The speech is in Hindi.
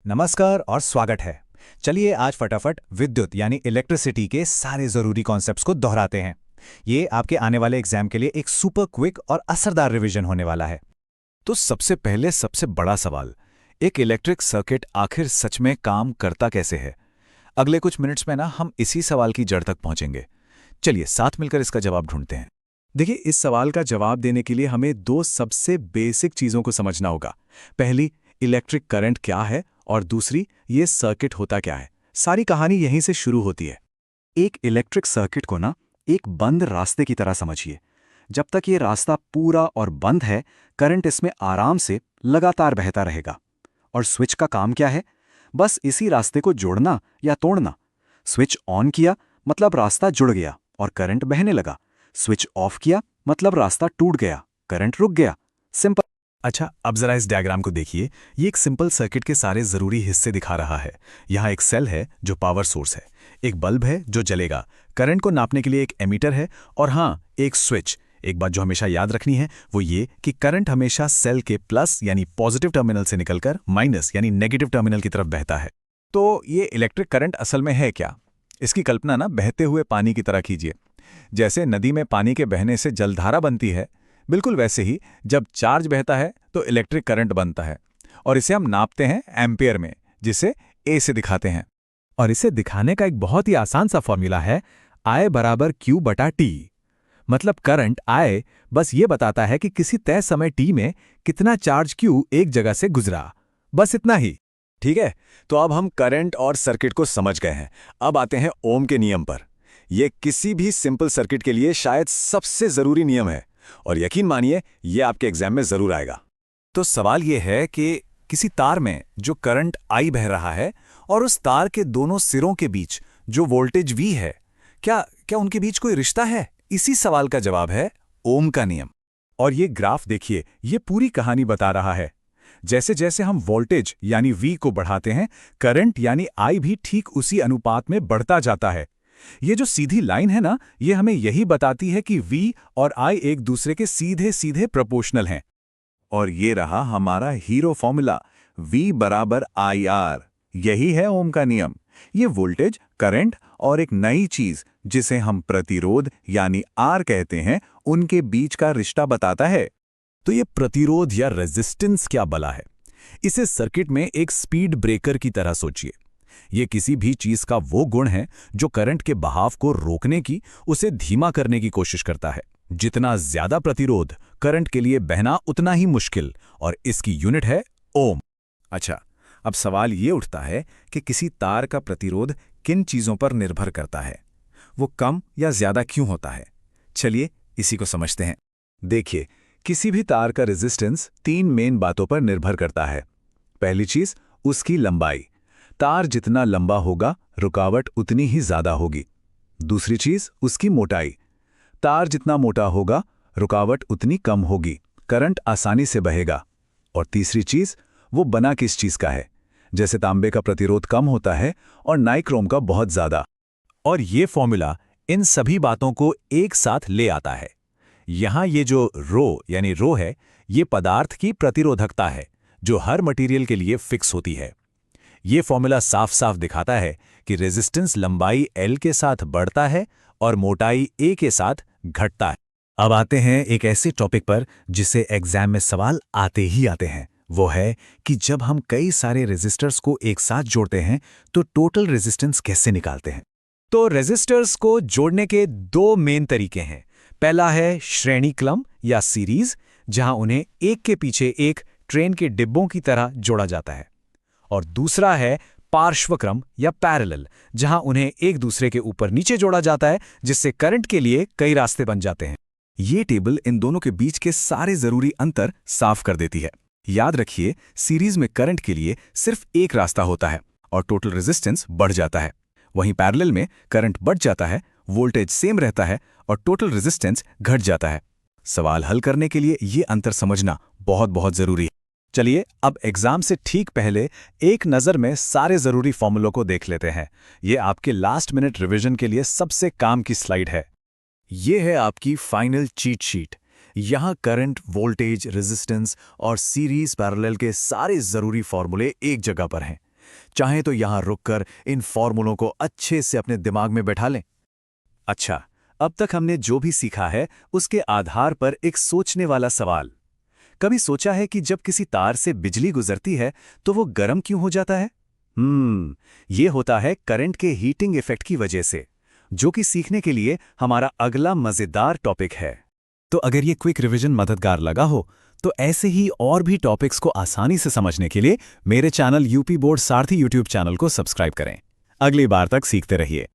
नमस्कार और स्वागत है। चलिए आज फटाफट विद्युत यानी इलेक्ट्रिसिटी के सारे ज़रूरी कॉन्सेप्ट्स को दोहराते हैं। ये आपके आने वाले एग्जाम के लिए एक सुपर क्विक और असरदार रिवीजन होने वाला है। तो सबसे पहले सबसे बड़ा सवाल, एक इलेक्ट्रिक सर्किट आखिर सच में काम करता कैसे है? अगले कुछ मिनट्स में ना हम इसी सवाल की जड़ तक पहुंचेंगे। चलिए साथ मिलकर इसका जवाब ढूंढते हैं। देखिए, इस सवाल का जवाब देने के लिए हमें दो सबसे बेसिक चीज़ों को समझना होगा। पहली, इलेक्ट्रिक करंट क्या है, और दूसरी, ये सर्किट होता क्या है। सारी कहानी यहीं से शुरू होती है। एक इलेक्ट्रिक सर्किट को ना एक बंद रास्ते की तरह समझिए। जब तक ये रास्ता पूरा और बंद है, करंट इसमें आराम से लगातार बहता रहेगा। और स्विच का काम क्या है? बस इसी रास्ते को जोड़ना या तोड़ना। स्विच ऑन किया मतलब रास्ता जुड़ गया और करंट बहने लगा। स्विच ऑफ किया मतलब रास्ता टूट गया, करंट रुक गया। सिंपल। अच्छा, अब जरा इस डायग्राम को देखिए। ये एक सिंपल सर्किट के सारे जरूरी हिस्से दिखा रहा है। यहाँ एक सेल है जो पावर सोर्स है, एक बल्ब है जो जलेगा, करंट को नापने के लिए एक एमीटर है, और हाँ, एक स्विच। एक बात जो हमेशा याद रखनी है वो ये कि करंट हमेशा सेल के प्लस यानी पॉजिटिव टर्मिनल से निकलकर माइनस यानी नेगेटिव टर्मिनल की तरफ बहता है। तो ये इलेक्ट्रिक करंट असल में है क्या? इसकी कल्पना ना बहते हुए पानी की तरह कीजिए। जैसे नदी में पानी के बहने से जलधारा बनती है, बिल्कुल वैसे ही जब चार्ज बहता है तो इलेक्ट्रिक करंट बनता है, और इसे हम नापते हैं एम्पियर में, जिसे ए से दिखाते हैं। और इसे दिखाने का एक बहुत ही आसान सा फॉर्मूला है, I बराबर Q बटा T। मतलब करंट I बस ये बताता है कि किसी तय समय T में कितना चार्ज Q एक जगह से गुजरा, बस इतना ही। ठीक है, तो अब हम करंट और सर्किट को समझ गए हैं। अब आते हैं ओम के नियम पर। यह किसी भी सिंपल सर्किट के लिए शायद सबसे जरूरी नियम है, और यकीन मानिए यह आपके एग्जाम में जरूर आएगा। तो सवाल यह है कि किसी तार में जो करंट I बह रहा है और उस तार के दोनों सिरों के बीच जो वोल्टेज V है, क्या क्या उनके बीच कोई रिश्ता है? इसी सवाल का जवाब है ओम का नियम। और ये ग्राफ देखिए, ये पूरी कहानी बता रहा है। जैसे जैसे हम वोल्टेज यानी V को बढ़ाते हैं, करंट यानी I भी ठीक उसी अनुपात में बढ़ता जाता है। ये जो सीधी लाइन है ना, ये हमें यही बताती है कि V और I एक दूसरे के सीधे सीधे प्रोपोर्शनल हैं। और ये रहा हमारा हीरो फॉर्मूला, V बराबर IR। यही है ओम का नियम। ये वोल्टेज, करंट और एक नई चीज जिसे हम प्रतिरोध यानी R कहते हैं, उनके बीच का रिश्ता बताता है। तो ये प्रतिरोध या रेजिस्टेंस क्या बला है? इसे सर्किट में एक स्पीड ब्रेकर की तरह सोचिए। ये किसी भी चीज का वो गुण है जो करंट के बहाव को रोकने की, उसे धीमा करने की कोशिश करता है। जितना ज्यादा प्रतिरोध, करंट के लिए बहना उतना ही मुश्किल, और इसकी यूनिट है ओम। अच्छा, अब सवाल ये उठता है कि किसी तार का प्रतिरोध किन चीजों पर निर्भर करता है? वो कम या ज्यादा क्यों होता है? चलिए इसी को समझते हैं। देखिए, किसी भी तार का रेजिस्टेंस 3 मेन बातों पर निर्भर करता है। पहली चीज, उसकी लंबाई। तार जितना लंबा होगा, रुकावट उतनी ही ज्यादा होगी। दूसरी चीज, उसकी मोटाई। तार जितना मोटा होगा, रुकावट उतनी कम होगी, करंट आसानी से बहेगा। और तीसरी चीज, वो बना किस चीज का है। जैसे तांबे का प्रतिरोध कम होता है और नाइक्रोम का बहुत ज्यादा। और ये फॉर्मूला इन सभी बातों को एक साथ ले आता है। यहां ये जो रो है, ये पदार्थ की प्रतिरोधकता है जो हर मटेरियल के लिए फिक्स होती है। ये फॉर्मूला साफ साफ दिखाता है कि रेजिस्टेंस लंबाई L के साथ बढ़ता है और मोटाई A के साथ घटता है। अब आते हैं एक ऐसे टॉपिक पर जिसे एग्जाम में सवाल आते ही आते हैं। वो है कि जब हम कई सारे रेजिस्टर्स को एक साथ जोड़ते हैं तो टोटल रेजिस्टेंस कैसे निकालते हैं। तो रेजिस्टर्स को जोड़ने के 2 मेन तरीके हैं। पहला है श्रेणी क्रम या सीरीज, जहां उन्हें एक के पीछे एक ट्रेन के डिब्बों की तरह जोड़ा जाता है। और दूसरा है पार्श्वक्रम या पैरेलल, जहां उन्हें एक दूसरे के ऊपर नीचे जोड़ा जाता है, जिससे करंट के लिए कई रास्ते बन जाते हैं। ये टेबल इन दोनों के बीच के सारे जरूरी अंतर साफ कर देती है। याद रखिए, सीरीज में करंट के लिए सिर्फ एक रास्ता होता है और टोटल रेजिस्टेंस बढ़ जाता है। वहीं पैरेलल में करंट बढ़ जाता है, वोल्टेज सेम रहता है और टोटल रेजिस्टेंस घट जाता है। सवाल हल करने के लिए ये अंतर समझना बहुत बहुत जरूरी है। चलिए अब एग्जाम से ठीक पहले एक नज़र में सारे ज़रूरी फॉर्मूलों को देख लेते हैं। ये आपके लास्ट मिनट रिवीजन के लिए सबसे काम की स्लाइड है। ये है आपकी फाइनल चीट शीट। यहाँ करंट, वोल्टेज, रेजिस्टेंस और सीरीज पैरेलल के सारे ज़रूरी फॉर्मूले एक जगह पर हैं। चाहें तो यहां रुककर इन फॉर्मूलों को अच्छे से अपने दिमाग में बैठा लें। अच्छा, अब तक हमने जो भी सीखा है उसके आधार पर एक सोचने वाला सवाल। कभी सोचा है कि जब किसी तार से बिजली गुजरती है तो वो गर्म क्यों हो जाता है? ये होता है करंट के हीटिंग इफेक्ट की वजह से, जो कि सीखने के लिए हमारा अगला मजेदार टॉपिक है। तो अगर ये क्विक रिवीजन मददगार लगा हो तो ऐसे ही और भी टॉपिक्स को आसानी से समझने के लिए मेरे चैनल यूपी बोर्ड सारथी यूट्यूब चैनल को सब्सक्राइब करें। अगली बार तक सीखते रहिए।